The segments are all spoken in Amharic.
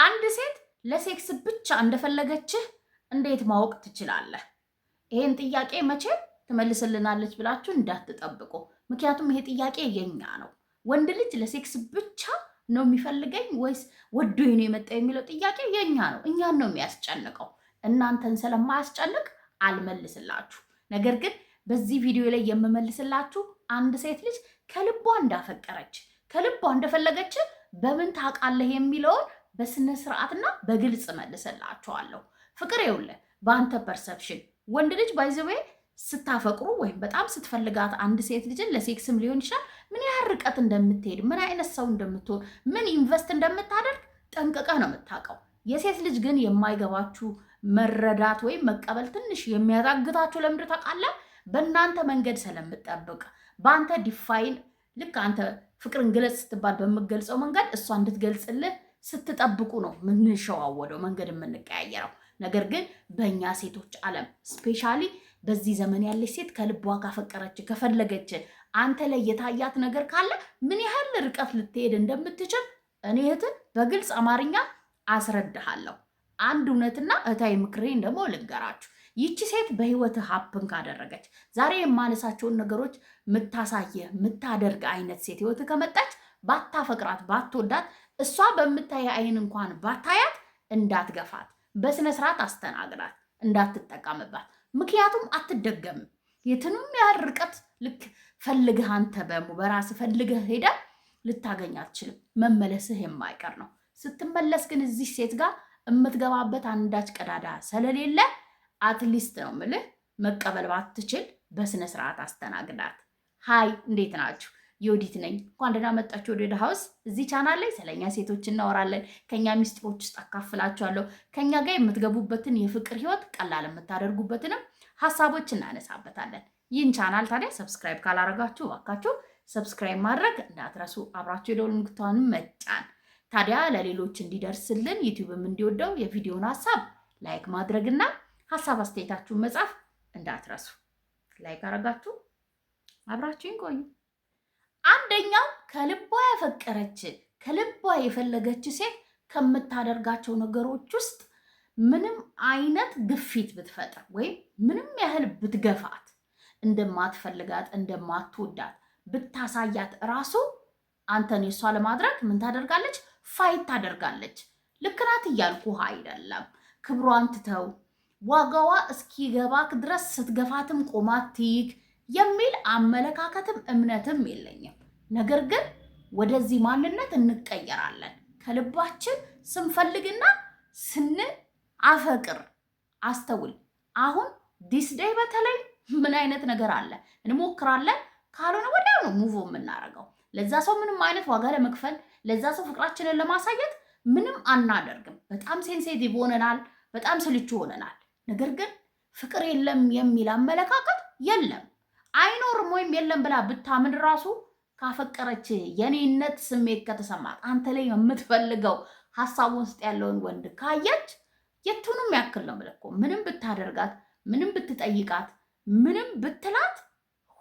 አንድ ሴት ለሴክስ ብቻ እንደፈለገችህ እንዴት ማወቅ ትችላለህ? ይሄን ጥያቄ መቼም ትመልስልናለች ብላችሁ እንዳትጠብቁ። ምክንያቱም ይሄ ጥያቄ የኛ ነው። ወንድ ልጅ ለሴክስ ብቻ ነው የሚፈልገኝ ወይስ ወዶኝ ነው የመጣው የሚለው ጥያቄ የኛ ነው። እኛን ነው የሚያስጨንቀው። እናንተን ስለማያስጨንቅ አልመልስላችሁ። ነገር ግን በዚህ ቪዲዮ ላይ የምመልስላችሁ አንድ ሴት ልጅ ከልቧ እንዳፈቀረች ከልቧ እንደፈለገች በምን ታውቃለህ የሚለውን በስነ ስርዓትና በግልጽ መልስላችኋለሁ። ፍቅር ይኸውልህ በአንተ ፐርሰፕሽን ወንድ ልጅ ባይዘዌ ስታፈቅሩ ወይም በጣም ስትፈልጋት አንድ ሴት ልጅን ለሴክስም ሊሆን ይችላል ምን ያህል ርቀት እንደምትሄድ ምን አይነት ሰው እንደምትሆን ምን ኢንቨስት እንደምታደርግ ጠንቅቀህ ነው የምታውቀው። የሴት ልጅ ግን የማይገባችሁ መረዳት ወይም መቀበል ትንሽ የሚያዛግታችሁ ለምንድን ታውቃለህ? በእናንተ መንገድ ስለምጠብቅ በአንተ ዲፋይን ልክ አንተ ፍቅርን ግለጽ ስትባል በምገልጸው መንገድ እሷ እንድትገልጽልህ ስትጠብቁ ነው ምንሸዋወደው መንገድ የምንቀያየረው። ነገር ግን በእኛ ሴቶች ዓለም ስፔሻሊ በዚህ ዘመን ያለች ሴት ከልቧ ካፈቀረች ከፈለገች አንተ ላይ የታያት ነገር ካለ ምን ያህል ርቀት ልትሄድ እንደምትችል እኔ እህትን በግልጽ አማርኛ አስረዳሃለሁ። አንድ እውነትና እህታዊ ምክሬን ደግሞ ልንገራችሁ። ይቺ ሴት በህይወት ሀፕን ካደረገች ዛሬ የማነሳቸውን ነገሮች ምታሳየ ምታደርግ አይነት ሴት ህይወት ከመጣች ባታፈቅራት ባትወዳት እሷ በምታይ አይን እንኳን ባታያት እንዳትገፋት፣ በስነ ስርዓት አስተናግዳት፣ እንዳትጠቀምባት። ምክንያቱም አትደገምም። የትንም ያህል ርቀት ልክ ፈልግህ አንተ በራስ ፈልግህ ሄደ ልታገኝ አትችልም። መመለስህ የማይቀር ነው። ስትመለስ ግን እዚህ ሴት ጋር የምትገባበት አንዳች ቀዳዳ ስለሌለ አትሊስት ነው ምልህ መቀበል ባትችል በስነ ስርዓት አስተናግዳት። ሃይ እንዴት ናችሁ? ዮዲት ነኝ። እንኳን ደህና መጣችሁ ወደ ሀውስ። እዚህ ቻናል ላይ ስለኛ ሴቶች እናወራለን። ከኛ ሚስጥሮች ውስጥ አካፍላችኋለሁ። ከኛ ጋር የምትገቡበትን የፍቅር ህይወት ቀላል የምታደርጉበትንም ሀሳቦች እናነሳበታለን። ይህን ቻናል ታዲያ ሰብስክራይብ ካላረጋችሁ እባካችሁ ሰብስክራይብ ማድረግ እንዳትረሱ። አብራችሁ የደወል ምልክቱን መጫን ታዲያ ለሌሎች እንዲደርስልን ዩቲዩብም እንዲወደው የቪዲዮውን ሀሳብ ላይክ ማድረግና ሀሳብ አስተያየታችሁን መጻፍ እንዳትረሱ። ላይክ አረጋችሁ አብራችሁን ቆዩ። አንደኛው ከልቧ ያፈቀረች ከልቧ የፈለገች ሴት ከምታደርጋቸው ነገሮች ውስጥ ምንም አይነት ግፊት ብትፈጥር ወይም ምንም ያህል ብትገፋት እንደማትፈልጋት እንደማትወዳት ብታሳያት ራሱ አንተን የሷ ለማድረግ ምን ታደርጋለች? ፋይት ታደርጋለች። ልክ ናት እያልኩህ አይደለም። ክብሯን ትተው ዋጋዋ እስኪገባክ ድረስ ስትገፋትም ቆማትይክ የሚል አመለካከትም እምነትም የለኝም። ነገር ግን ወደዚህ ማንነት እንቀየራለን ከልባችን ስንፈልግና ስንአፈቅር። አስተውል። አሁን ዲስ ዴይ በተለይ ምን አይነት ነገር አለ? እንሞክራለን፣ ካልሆነ ወዲያው ነው ሙቭ የምናደርገው። ለዛ ሰው ምንም አይነት ዋጋ ለመክፈል ለዛ ሰው ፍቅራችንን ለማሳየት ምንም አናደርግም። በጣም ሴንሲቲቭ ሆነናል፣ በጣም ስልቹ ሆነናል። ነገር ግን ፍቅር የለም የሚል አመለካከት የለም። አይኖርም ወይም የለም ብላ ብታምን ራሱ ካፈቀረች የኔነት ስሜት ከተሰማት አንተ ላይ የምትፈልገው ሀሳብ ውስጥ ያለውን ወንድ ካየች የቱንም ያክል ነው ብለህ እኮ ምንም ብታደርጋት ምንም ብትጠይቃት ምንም ብትላት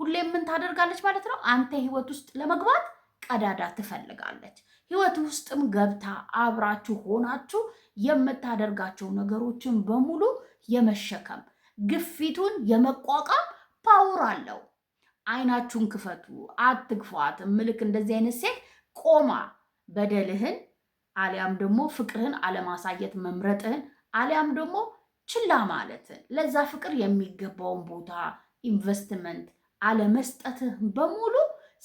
ሁሌም ምን ታደርጋለች ማለት ነው? አንተ ህይወት ውስጥ ለመግባት ቀዳዳ ትፈልጋለች። ህይወት ውስጥም ገብታ አብራችሁ ሆናችሁ የምታደርጋቸው ነገሮችን በሙሉ የመሸከም ግፊቱን የመቋቋም ፓወር አለው። አይናችሁን ክፈቱ፣ አትግፏት። ምልክ እንደዚህ አይነት ሴት ቆማ በደልህን አሊያም ደግሞ ፍቅርህን አለማሳየት መምረጥህን አሊያም ደግሞ ችላ ማለትን ለዛ ፍቅር የሚገባውን ቦታ ኢንቨስትመንት አለመስጠትህ በሙሉ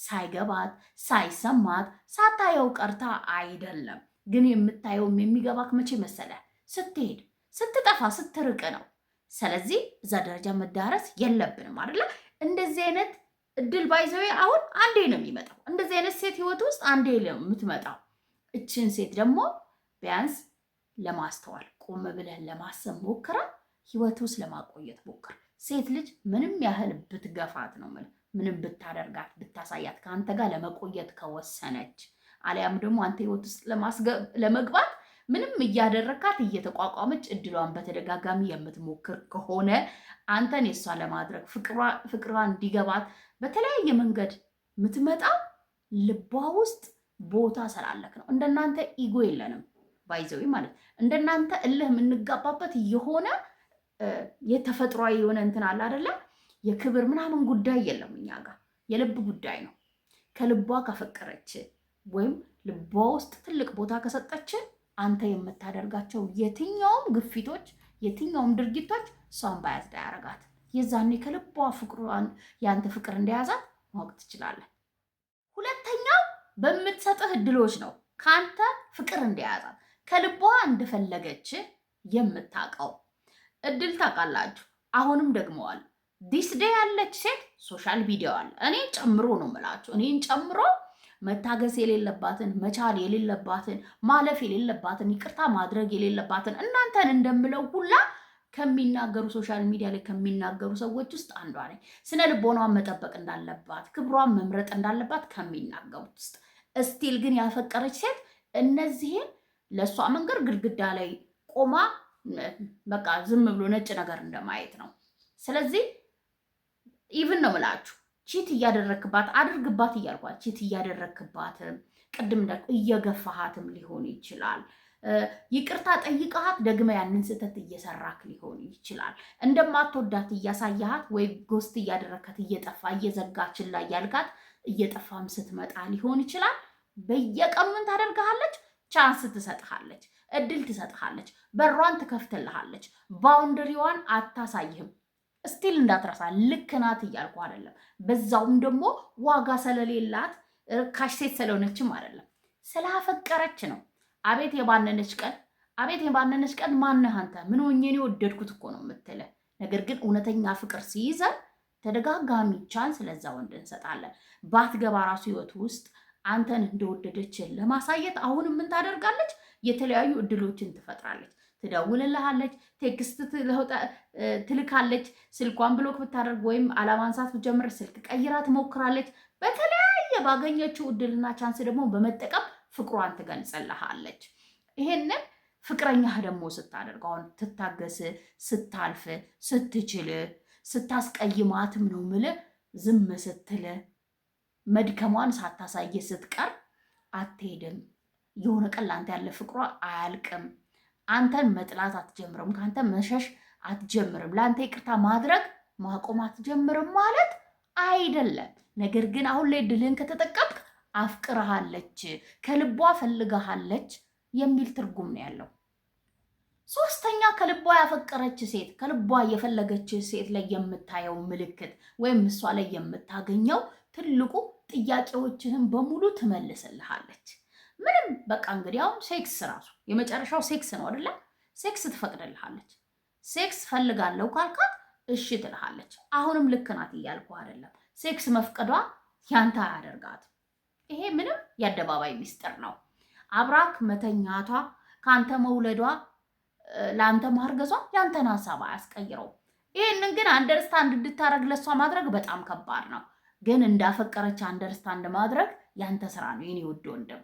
ሳይገባት ሳይሰማት ሳታየው ቀርታ አይደለም። ግን የምታየውም የሚገባክ መቼ መሰለ? ስትሄድ፣ ስትጠፋ፣ ስትርቅ ነው። ስለዚህ እዛ ደረጃ መዳረስ የለብንም አይደለ? እንደዚህ አይነት እድል ባይዘው አሁን አንዴ ነው የሚመጣው። እንደዚህ አይነት ሴት ህይወት ውስጥ አንዴ ነው የምትመጣው። እችን ሴት ደግሞ ቢያንስ ለማስተዋል ቆም ብለህ ለማሰብ ሞክራ ህይወት ውስጥ ለማቆየት ሞክር። ሴት ልጅ ምንም ያህል ብትገፋት ነው ምንም ብታደርጋት ብታሳያት ከአንተ ጋር ለመቆየት ከወሰነች አሊያም ደግሞ አንተ ህይወት ውስጥ ለመግባት ምንም እያደረካት እየተቋቋመች እድሏን በተደጋጋሚ የምትሞክር ከሆነ አንተን የሷ ለማድረግ ፍቅሯ እንዲገባት በተለያየ መንገድ የምትመጣ ልቧ ውስጥ ቦታ ስላለክ ነው። እንደናንተ ኢጎ የለንም ባይዘው ማለት እንደናንተ እልህ የምንጋባበት የሆነ የተፈጥሯዊ የሆነ እንትን አለ አይደለ? የክብር ምናምን ጉዳይ የለም እኛ ጋር የልብ ጉዳይ ነው። ከልቧ ካፈቀረች ወይም ልቧ ውስጥ ትልቅ ቦታ ከሰጠች አንተ የምታደርጋቸው የትኛውም ግፊቶች፣ የትኛውም ድርጊቶች እሷን ባያዝዳ ያረጋት። የዛኔ ከልቧ ፍቅሯን ያንተ ፍቅር እንደያዛት ማወቅ ትችላለህ። ሁለተኛው በምትሰጥህ እድሎች ነው ከአንተ ፍቅር እንደያዛት ከልቧ እንደፈለገች የምታውቀው። እድል ታውቃላችሁ። አሁንም ደግመዋል። ዲስ ዴይ ያለች ሴት ሶሻል ሚዲያ አለ። እኔን ጨምሮ ነው የምላችሁ። እኔን ጨምሮ መታገስ የሌለባትን መቻል የሌለባትን ማለፍ የሌለባትን ይቅርታ ማድረግ የሌለባትን እናንተን እንደምለው ሁላ ከሚናገሩ ሶሻል ሚዲያ ላይ ከሚናገሩ ሰዎች ውስጥ አንዷ ነኝ። ስነ ልቦናዋን መጠበቅ እንዳለባት ክብሯን መምረጥ እንዳለባት ከሚናገሩት ውስጥ እስቲል ግን ያፈቀረች ሴት እነዚህን ለእሷ መንገድ ግድግዳ ላይ ቆማ በቃ ዝም ብሎ ነጭ ነገር እንደማየት ነው። ስለዚህ ኢቭን ነው ምላችሁ ቺት እያደረክባት አድርግባት እያልኳት ቺት እያደረክባትም ቅድም እየገፋሃትም ሊሆን ይችላል። ይቅርታ ጠይቀሃት ደግመ ያንን ስህተት እየሰራክ ሊሆን ይችላል። እንደማትወዳት እያሳያሃት ወይ ጎስት እያደረካት እየጠፋ እየዘጋችን ላይ ያልካት እየጠፋም ስትመጣ ሊሆን ይችላል። በየቀኑ ምን ታደርግሃለች? ቻንስ ትሰጥሃለች፣ እድል ትሰጥሃለች፣ በሯን ትከፍትልሃለች። ባውንደሪዋን አታሳይህም። ስቲል እንዳትረሳ ልክ ናት እያልኩ አይደለም። በዛውም ደግሞ ዋጋ ስለሌላት ርካሽ ሴት ስለሆነችም አይደለም፣ ስላፈቀረች ነው። አቤት የባነነች ቀን፣ አቤት የባነነች ቀን። ማነህ አንተ? ምን ሆኜ ነው የወደድኩት እኮ ነው የምትለ። ነገር ግን እውነተኛ ፍቅር ሲይዘን ተደጋጋሚ ቻንስ ለዛ ወንድ እንሰጣለን። ባትገባ ራሱ ህይወት ውስጥ አንተን እንደወደደችን ለማሳየት አሁንም ምን ታደርጋለች? የተለያዩ እድሎችን ትፈጥራለች። ትደውልልሃለች፣ ቴክስት ትልካለች። ስልኳን ብሎክ ብታደርግ ወይም አለማንሳት ብጀምር ስልክ ቀይራ ትሞክራለች። በተለያየ ባገኘችው እድልና ቻንስ ደግሞ በመጠቀም ፍቅሯን ትገልጽልሃለች። ይሄንን ፍቅረኛህ ደግሞ ስታደርግ አሁን ትታገስ፣ ስታልፍ፣ ስትችል፣ ስታስቀይማትም ነው ምልህ ዝም ስትል መድከሟን ሳታሳየ ስትቀር አትሄድም። የሆነ ቀን ለአንተ ያለ ፍቅሯ አያልቅም። አንተን መጥላት አትጀምርም። ከአንተ መሸሽ አትጀምርም። ለአንተ ይቅርታ ማድረግ ማቆም አትጀምርም ማለት አይደለም። ነገር ግን አሁን ላይ ድልህን ከተጠቀምክ አፍቅርሃለች፣ ከልቧ ፈልገሃለች የሚል ትርጉም ነው ያለው። ሶስተኛ ከልቧ ያፈቀረች ሴት ከልቧ የፈለገች ሴት ላይ የምታየው ምልክት ወይም እሷ ላይ የምታገኘው ትልቁ ጥያቄዎችህን በሙሉ ትመልስልሃለች። ምንም በቃ እንግዲህ አሁን ሴክስ ራሱ የመጨረሻው ሴክስ ነው አይደለ? ሴክስ ትፈቅድልሃለች። ሴክስ ፈልጋለሁ ካልካት እሺ ትልሃለች። አሁንም ልክ ናት እያልኩ አይደለም። ሴክስ መፍቀዷ ያንተ አያደርጋት። ይሄ ምንም የአደባባይ ሚስጥር ነው። አብራክ መተኛቷ ከአንተ መውለዷ ለአንተ ማርገዟ ያንተን ሀሳብ አያስቀይረው። ይህንን ግን አንደርስታንድ እንድታረግ ለሷ ማድረግ በጣም ከባድ ነው። ግን እንዳፈቀረች አንደርስታንድ ማድረግ ያንተ ስራ ነው የኔ ውድ ወንድም።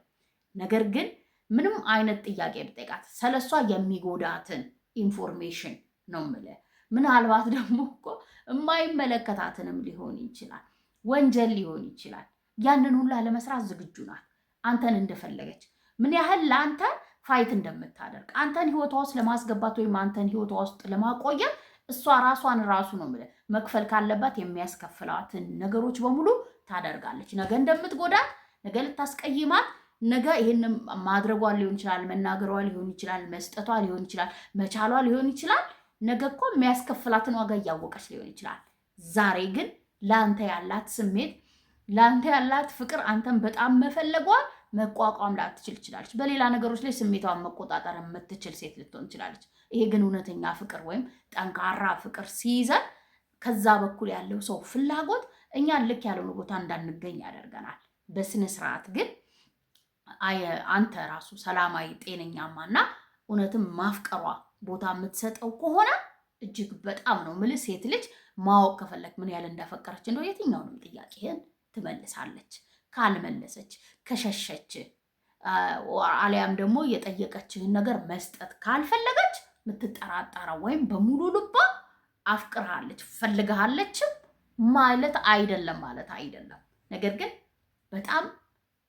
ነገር ግን ምንም አይነት ጥያቄ ብጠይቃት ስለሷ የሚጎዳትን ኢንፎርሜሽን ነው የምልህ። ምናልባት ደግሞ እኮ የማይመለከታትንም ሊሆን ይችላል፣ ወንጀል ሊሆን ይችላል። ያንን ሁላ ለመስራት ዝግጁ ናት። አንተን እንደፈለገች ምን ያህል ለአንተ ፋይት እንደምታደርግ አንተን ህይወቷ ውስጥ ለማስገባት ወይም አንተን ህይወቷ ውስጥ ለማቆየት እሷ ራሷን ራሱ ነው የምልህ መክፈል ካለባት የሚያስከፍላትን ነገሮች በሙሉ ታደርጋለች። ነገ እንደምትጎዳት፣ ነገ ልታስቀይማት፣ ነገ ይሄን ማድረጓ ሊሆን ይችላል፣ መናገሯ ሊሆን ይችላል፣ መስጠቷ ሊሆን ይችላል፣ መቻሏ ሊሆን ይችላል። ነገ እኮ የሚያስከፍላትን ዋጋ እያወቀች ሊሆን ይችላል። ዛሬ ግን ለአንተ ያላት ስሜት፣ ለአንተ ያላት ፍቅር አንተን በጣም መፈለጓ መቋቋም ላትችል ትችላለች። በሌላ ነገሮች ላይ ስሜቷን መቆጣጠር የምትችል ሴት ልትሆን ትችላለች። ይሄ ግን እውነተኛ ፍቅር ወይም ጠንካራ ፍቅር ሲይዘን ከዛ በኩል ያለው ሰው ፍላጎት እኛን ልክ ያልሆነ ቦታ እንዳንገኝ ያደርገናል። በስነ ስርዓት ግን አንተ ራሱ ሰላማዊ ጤነኛማና እውነትም ማፍቀሯ ቦታ የምትሰጠው ከሆነ እጅግ በጣም ነው የምልህ። ሴት ልጅ ማወቅ ከፈለግ ምን ያህል እንዳፈቀረች እንደው የትኛውንም ጥያቄህን ትመልሳለች። ካልመለሰች፣ ከሸሸች፣ አሊያም ደግሞ የጠየቀችህን ነገር መስጠት ካልፈለገች የምትጠራጠረው ወይም በሙሉ ልባ አፍቅርሃለች ፈልግሃለችም ማለት አይደለም ማለት አይደለም። ነገር ግን በጣም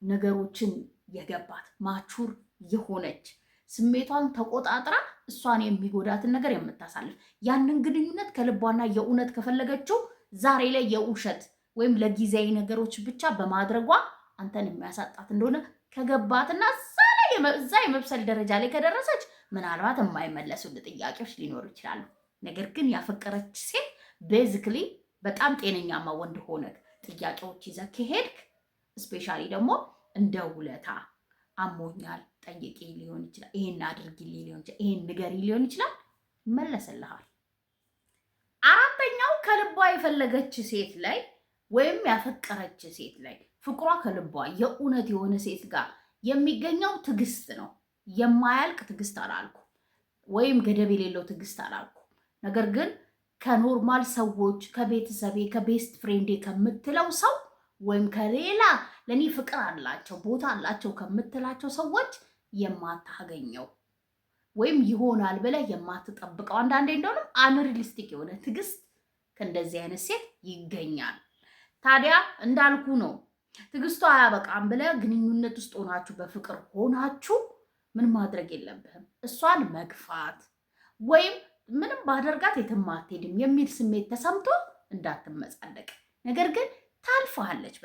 ነገሮችን የገባት ማቹር የሆነች ስሜቷን ተቆጣጥራ እሷን የሚጎዳትን ነገር የምታሳልፍ ያንን ግንኙነት ከልቧና የእውነት ከፈለገችው ዛሬ ላይ የውሸት ወይም ለጊዜያዊ ነገሮች ብቻ በማድረጓ አንተን የሚያሳጣት እንደሆነ ከገባትና እዛ የመብሰል ደረጃ ላይ ከደረሰች ምናልባት የማይመለሱልህ ጥያቄዎች ሊኖሩ ይችላሉ። ነገር ግን ያፈቀረች ሴት ቤዚክሊ በጣም ጤነኛማ ወንድ ሆነ ጥያቄዎች ይዘህ ከሄድክ ስፔሻሊ ደግሞ እንደ ውለታ አሞኛል ጠይቂ ሊሆን ይችላል፣ ይሄን አድርጊልኝ ሊሆን ይችላል፣ ይሄን ንገሪ ሊሆን ይችላል፣ ይመለስልሃል። አራተኛው ከልቧ የፈለገች ሴት ላይ ወይም ያፈቀረች ሴት ላይ ፍቅሯ ከልቧ የእውነት የሆነ ሴት ጋር የሚገኘው ትዕግስት ነው። የማያልቅ ትዕግስት አላልኩ ወይም ገደብ የሌለው ትዕግስት አላልኩ። ነገር ግን ከኖርማል ሰዎች ከቤተሰቤ ከቤስት ፍሬንዴ ከምትለው ሰው ወይም ከሌላ ለኔ ፍቅር አላቸው ቦታ አላቸው ከምትላቸው ሰዎች የማታገኘው ወይም ይሆናል ብለህ የማትጠብቀው አንዳንዴ እንደሆነ አንሪሊስቲክ የሆነ ትዕግስት ከእንደዚህ አይነት ሴት ይገኛል። ታዲያ እንዳልኩ ነው ትዕግስቱ አያበቃም ብለህ ግንኙነት ውስጥ ሆናችሁ በፍቅር ሆናችሁ ምን ማድረግ የለብህም እሷን መግፋት ወይም ምንም ባደርጋት የትም አትሄድም የሚል ስሜት ተሰምቶ እንዳትመጻደቅ። ነገር ግን ታልፈሃለች፣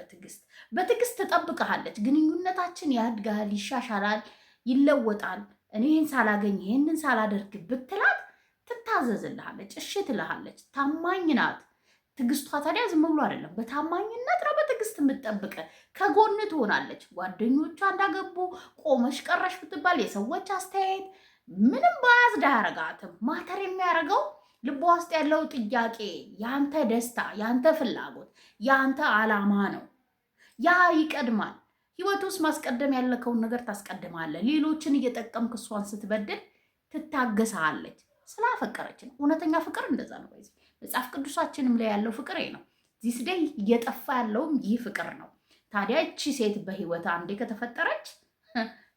በትዕግስት ትጠብቅሃለች። ግንኙነታችን ያድጋል፣ ይሻሻላል፣ ይለወጣል። እኔ ይህን ሳላገኝ ይህንን ሳላደርግ ብትላት ትታዘዝልሃለች፣ እሺ ትልሃለች። ታማኝ ናት። ትዕግስቷ ታዲያ ዝም ብሎ አይደለም፣ በታማኝነት ነው በትዕግስት የምትጠብቅ። ከጎን ትሆናለች። ጓደኞቿ እንዳገቡ ቆመሽ ቀረሽ ብትባል የሰዎች አስተያየት ምንም ባያዝድ አያረጋትም። ማተር የሚያደርገው ልቧ ውስጥ ያለው ጥያቄ፣ ያንተ ደስታ፣ ያንተ ፍላጎት፣ ያንተ ዓላማ ነው። ያ ይቀድማል። ህይወት ውስጥ ማስቀደም ያለከውን ነገር ታስቀድማለህ። ሌሎችን እየጠቀምክ እሷን ስትበድል ትታገሳለች። ስላፈቀረች ነው። እውነተኛ ፍቅር እንደዛ ነው። መጽሐፍ ቅዱሳችንም ላይ ያለው ፍቅር ነው። ዚስ ዴይ እየጠፋ ያለውም ይህ ፍቅር ነው። ታዲያ እቺ ሴት በህይወት አንዴ ከተፈጠረች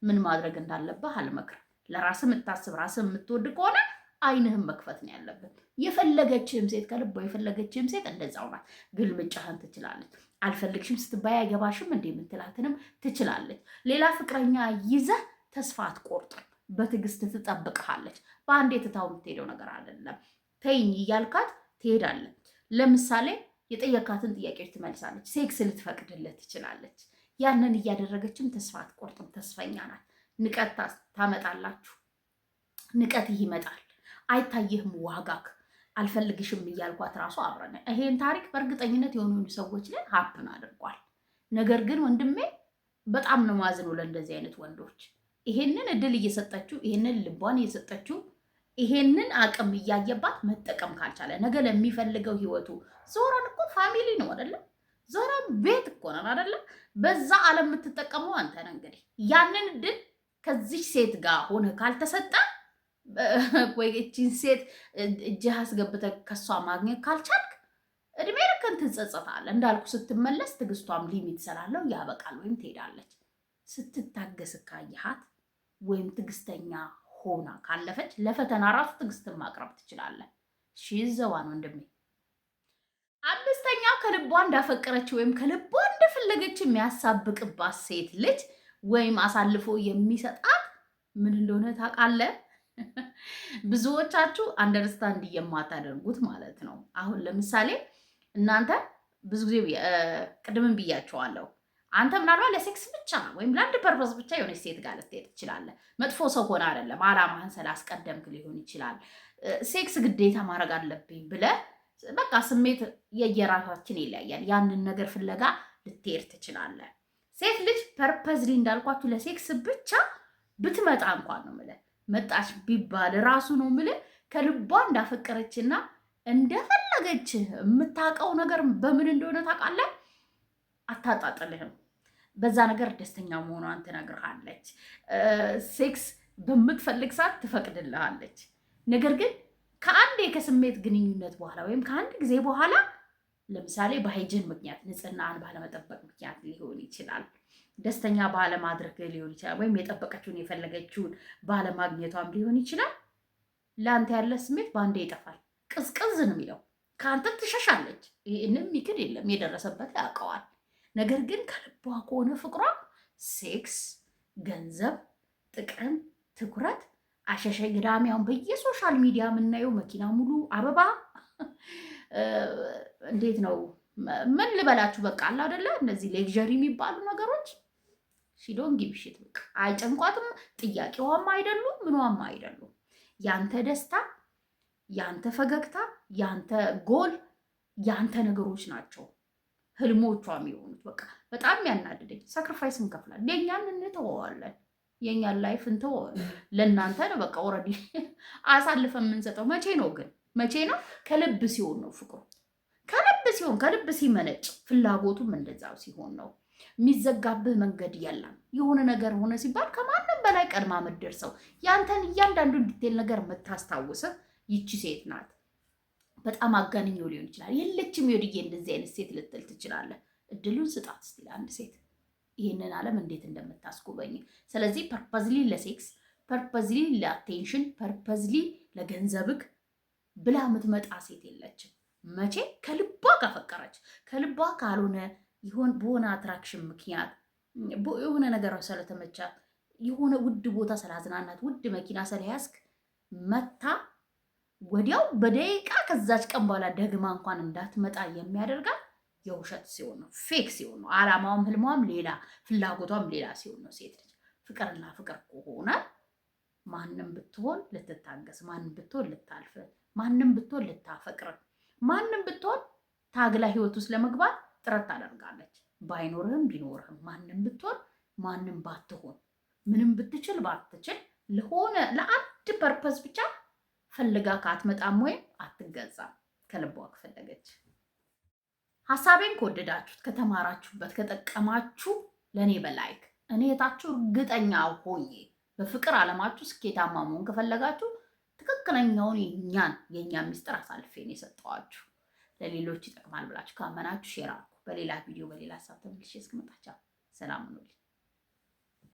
ምን ማድረግ እንዳለብህ አልመክርም። ለራስህ የምታስብ ራስህ የምትወድ ከሆነ አይንህም መክፈት ነው ያለብን። የፈለገችህም ሴት ከልቧ የፈለገችህም ሴት እንደዛው ናት። ግልምጫህን ትችላለች። አልፈልግሽም ስትባይ አይገባሽም እንደ የምትላትንም ትችላለች። ሌላ ፍቅረኛ ይዘህ ተስፋ አትቆርጥም። በትዕግስት ትጠብቅሃለች። በአንዴ ትታው የምትሄደው ነገር አይደለም። ተይኝ እያልካት ትሄዳለች። ለምሳሌ የጠየካትን ጥያቄዎች ትመልሳለች። ሴክስ ልትፈቅድለት ትችላለች። ያንን እያደረገችም ተስፋ አትቆርጥም። ተስፈኛ ናት። ንቀት ታመጣላችሁ። ንቀትህ ይመጣል። አይታይህም ዋጋክ። አልፈልግሽም እያልኳት ራሱ አብረን ይሄን ታሪክ በእርግጠኝነት የሆኑ ሰዎች ላይ ሀፕን አድርጓል። ነገር ግን ወንድሜ በጣም ነው ማዝነው ለእንደዚህ አይነት ወንዶች። ይሄንን እድል እየሰጠችው፣ ይሄንን ልቧን እየሰጠችው፣ ይሄንን አቅም እያየባት መጠቀም ካልቻለ ነገ ለሚፈልገው ህይወቱ ዞረን እኮ ፋሚሊ ነው አይደለም? ዞረን ቤት እኮ ነን አይደለም? በዛ ዓለም የምትጠቀመው አንተ ነህ። እንግዲህ ያንን እድል ከዚህ ሴት ጋር ሆነ ካልተሰጠ ወይ እቺን ሴት እጅህ አስገብተህ ከሷ ማግኘት ካልቻልክ እድሜ ልክን ትጸጸታለህ። እንዳልኩ ስትመለስ ትዕግስቷም ሊሚት ስላለው ያበቃል ወይም ትሄዳለች። ስትታገስ ካየሃት ወይም ትዕግስተኛ ሆና ካለፈች ለፈተና ራሱ ትዕግስትን ማቅረብ ትችላለህ። ሺዘዋን ወንድሜ። አምስተኛው ከልቧ እንዳፈቀረች ወይም ከልቧ እንደፈለገች የሚያሳብቅባት ሴት ልጅ ወይም አሳልፎ የሚሰጣት ምን እንደሆነ ታውቃለህ? ብዙዎቻችሁ አንደርስታንድ የማታደርጉት ማለት ነው። አሁን ለምሳሌ እናንተ ብዙ ጊዜ ቅድምን ብያቸዋለሁ። አንተ ምናልባት ለሴክስ ብቻ ወይም ለአንድ ፐርፐስ ብቻ የሆነች ሴት ጋር ልትሄድ ትችላለህ። መጥፎ ሰው ሆነ አይደለም፣ አላማህን ስላስቀደምክ ሊሆን ይችላል። ሴክስ ግዴታ ማድረግ አለብኝ ብለህ በቃ ስሜት የየራሳችን ይለያያል። ያንን ነገር ፍለጋ ልትሄድ ትችላለህ። ሴት ልጅ ፐርፐዝሊ እንዳልኳችሁ ለሴክስ ብቻ ብትመጣ እንኳን ነው የምልህ መጣች ቢባል ራሱ ነው የምልህ ከልቧ እንዳፈቀረችና እንደፈለገች የምታውቀው ነገር በምን እንደሆነ ታውቃለህ። አታጣጥልህም። በዛ ነገር ደስተኛ መሆኗን ትነግርሃለች። ሴክስ በምትፈልግ ሰዓት ትፈቅድልሃለች። ነገር ግን ከአንዴ ከስሜት ግንኙነት በኋላ ወይም ከአንድ ጊዜ በኋላ ለምሳሌ በሃይጅን ምክንያት ንጽህናን ባለመጠበቅ ምክንያት ሊሆን ይችላል። ደስተኛ ባለማድረግ ሊሆን ይችላል። ወይም የጠበቀችውን የፈለገችውን ባለማግኘቷም ሊሆን ይችላል። ለአንተ ያለ ስሜት በአንዴ ይጠፋል። ቅዝቅዝ ነው የሚለው። ከአንተ ትሸሻለች። ይህንም ይክድ የለም፣ የደረሰበት ያውቀዋል። ነገር ግን ከልቧ ከሆነ ፍቅሯ ሴክስ፣ ገንዘብ፣ ጥቅም፣ ትኩረት አሸሸ ግዳሚያውን በየሶሻል ሚዲያ የምናየው መኪና ሙሉ አበባ እንዴት ነው ምን ልበላችሁ በቃ አለ አይደለ እነዚህ ሌክዠሪ የሚባሉ ነገሮች ሺዶን ጊብሽት በቃ አይጨንቋትም። ጥያቄዋም አይደሉም ምኗም አይደሉም። ያንተ ደስታ፣ ያንተ ፈገግታ፣ ያንተ ጎል፣ ያንተ ነገሮች ናቸው ህልሞቿ የሚሆኑት። በቃ በጣም ያናድደኝ። ሳክሪፋይስ እንከፍላለን። የኛን እንተወዋለን፣ የኛን ላይፍ እንተወዋለን። ለእናንተ ነው በቃ ኦልሬዲ አሳልፈ የምንሰጠው። መቼ ነው ግን? መቼ ነው? ከልብ ሲሆን ነው ፍቅሩ። ከልብ ሲሆን፣ ከልብ ሲመነጭ፣ ፍላጎቱም እንደዛው ሲሆን ነው። የሚዘጋብህ መንገድ የለም። የሆነ ነገር ሆነ ሲባል ከማንም በላይ ቀድማ የምትደርሰው ያንተን እያንዳንዱን ዲቴል ነገር የምታስታውስህ ይቺ ሴት ናት። በጣም አጋንኛው ሊሆን ይችላል። የለችም ይወድዬ እንደዚህ አይነት ሴት ልትል ትችላለህ። እድሉን ስጣት እስቲ ለአንድ ሴት ይህንን ዓለም እንዴት እንደምታስጎበኝ። ስለዚህ ፐርፐዝሊ ለሴክስ፣ ፐርፐዝሊ ለአቴንሽን፣ ፐርፐዝሊ ለገንዘብክ ብላ የምትመጣ ሴት የለችም። መቼ? ከልቧ ካፈቀረች። ከልቧ ካልሆነ ይሆን በሆነ አትራክሽን ምክንያት የሆነ ነገር ስለተመቻት የሆነ ውድ ቦታ ስላዝናናት ውድ መኪና ስለያዝክ መታ ወዲያው በደቂቃ ከዛች ቀን በኋላ ደግማ እንኳን እንዳትመጣ የሚያደርጋት የውሸት ሲሆን ነው፣ ፌክ ሲሆን ነው። አላማውም ህልሟም ሌላ ፍላጎቷም ሌላ ሲሆን ነው። ሴት ልጅ ፍቅርና ፍቅር ከሆነ ማንም ብትሆን ልትታገስ፣ ማንም ብትሆን ልታልፍ፣ ማንም ብትሆን ልታፈቅር፣ ማንም ብትሆን ታግላ ህይወት ውስጥ ለመግባት ጥረት ታደርጋለች። ባይኖርህም ቢኖርህም ማንም ብትሆን ማንም ባትሆን ምንም ብትችል ባትችል ለሆነ ለአንድ ፐርፐስ ብቻ ፈልጋ ካትመጣም ወይም አትገዛም። ከልቧ ከፈለገች። ሀሳቤን ከወደዳችሁት፣ ከተማራችሁበት፣ ከጠቀማችሁ ለእኔ በላይክ እኔ የታችሁ እርግጠኛ ሆኜ በፍቅር አለማችሁ ስኬታማ መሆን ከፈለጋችሁ ትክክለኛውን የእኛን ሚስጥር አሳልፌን የሰጠዋችሁ ለሌሎች ይጠቅማል ብላችሁ ካመናችሁ ሼር አድርጉ። በሌላ ቪዲዮ በሌላ ሀሳብ ተመልሼ እስክመጣ ሰላም ሁኑልኝ።